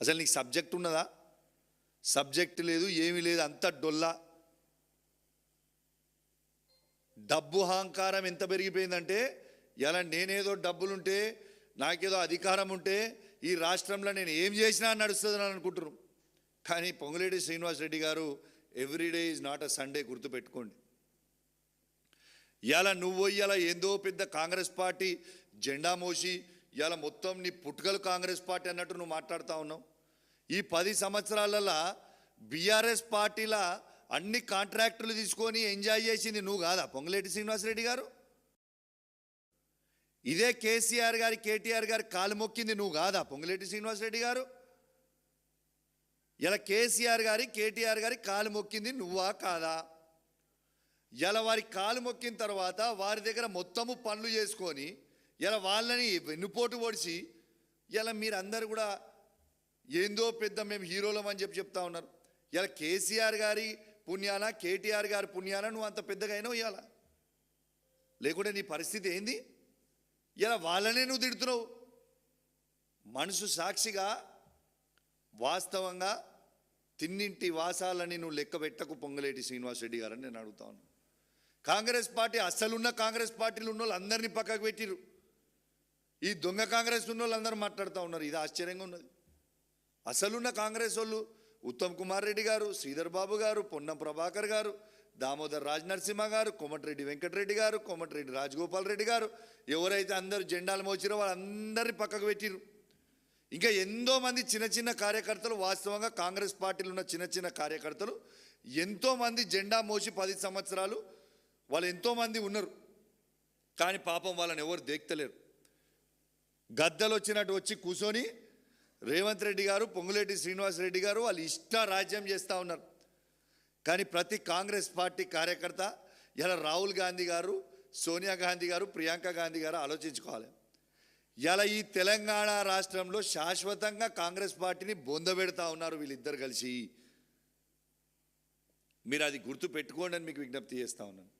అసలు నీకు సబ్జెక్ట్ ఉన్నదా? సబ్జెక్ట్ లేదు, ఏమీ లేదు, అంత డొల్లా. డబ్బు అహంకారం ఎంత పెరిగిపోయిందంటే ఇలా నేనేదో డబ్బులుంటే నాకేదో అధికారం ఉంటే ఈ రాష్ట్రంలో నేను ఏం చేసినా నడుస్తుందని అనుకుంటున్నాను. కానీ పొంగులేటి శ్రీనివాసరెడ్డి గారు everyday is not a Sunday, గుర్తుపెట్టుకోండి. ఇలా నువ్వు ఇలా ఏందో పెద్ద కాంగ్రెస్ పార్టీ జెండా మోసి ఇలా మొత్తం నీ పుట్టుకలు కాంగ్రెస్ పార్టీ అన్నట్టు నువ్వు మాట్లాడుతూ ఉన్నావు. ఈ 10 సంవత్సరాలలో బీఆర్ఎస్ పార్టీల అన్ని కాంట్రాక్టులు తీసుకొని ఎంజాయ్ చేసింది నువ్వు కాదా పొంగులేటి శ్రీనివాసరెడ్డి గారు? ఇదే కేసీఆర్ గారి కేటీఆర్ గారి కాలు మొక్కింది నువ్వు కాదా పొంగులేటి శ్రీనివాసరెడ్డి గారు? ఇలా కేసీఆర్ గారి కేటీఆర్ గారి కాలు మొక్కింది నువ్వా కాదా? ఇలా వారి కాలు మొక్కిన తర్వాత వారి దగ్గర మొత్తము పనులు చేసుకొని ఇలా వాళ్ళని వెన్నుపోటు పొడిచి ఇలా మీరందరూ కూడా ఏందో పెద్ద మేము హీరోలం అని చెప్తా ఉన్నారు. ఇలా కేసీఆర్ గారి పుణ్యాన కేటీఆర్ గారి పుణ్యాన నువ్వు అంత పెద్దగా అయినావు ఇవాళ, లేకుంటే నీ పరిస్థితి ఏంది? ఇలా వాళ్ళనే నువ్వు తిడుతున్నావు. మనసు సాక్షిగా వాస్తవంగా తిన్నింటి వాసాలని నువ్వు లెక్క పెట్టకు పొంగులేటి శ్రీనివాసరెడ్డి గారని నేను అడుగుతా ఉన్నాను. కాంగ్రెస్ పార్టీ అసలున్న కాంగ్రెస్ పార్టీలు ఉన్న వాళ్ళు అందరినీ పక్కకు పెట్టిరు. ఈ దొంగ కాంగ్రెస్ ఉన్న వాళ్ళు అందరూ మాట్లాడుతూ ఉన్నారు. ఇది ఆశ్చర్యంగా ఉన్నది. అసలున్న కాంగ్రెస్ వాళ్ళు ఉత్తమ్ కుమార్ రెడ్డి గారు, శ్రీధర్ బాబు గారు, పొన్నం ప్రభాకర్ గారు, దామోదర్ రాజ్ నరసింహ గారు, కోమటిరెడ్డి వెంకటరెడ్డి గారు, కోమటిరెడ్డి రాజగోపాల్ రెడ్డి గారు, ఎవరైతే అందరూ జెండాలు మోచిరో వాళ్ళందరినీ పక్కకు పెట్టిరు. ఇంకా ఎంతో మంది చిన్న చిన్న కార్యకర్తలు, వాస్తవంగా కాంగ్రెస్ పార్టీలో ఉన్న చిన్న చిన్న కార్యకర్తలు ఎంతోమంది జెండా మోసి 10 సంవత్సరాలు వాళ్ళు ఎంతోమంది ఉన్నారు. కానీ పాపం వాళ్ళని ఎవరు దేక్తలేరు. గద్దలు వచ్చినట్టు వచ్చి కూర్చొని రేవంత్ రెడ్డి గారు, పొంగులేటి శ్రీనివాసరెడ్డి గారు వాళ్ళు ఇష్ట రాజ్యం చేస్తూ ఉన్నారు. కానీ ప్రతి కాంగ్రెస్ పార్టీ కార్యకర్త ఇలా రాహుల్ గాంధీ గారు, సోనియా గాంధీ గారు, ప్రియాంక గాంధీ గారు ఆలోచించుకోవాలి. ఇలా ఈ తెలంగాణ రాష్ట్రంలో శాశ్వతంగా కాంగ్రెస్ పార్టీని బొందబెడతా ఉన్నారు వీళ్ళిద్దరు కలిసి. మీరు అది గుర్తు పెట్టుకోండి అని మీకు విజ్ఞప్తి చేస్తూ ఉన్నాను.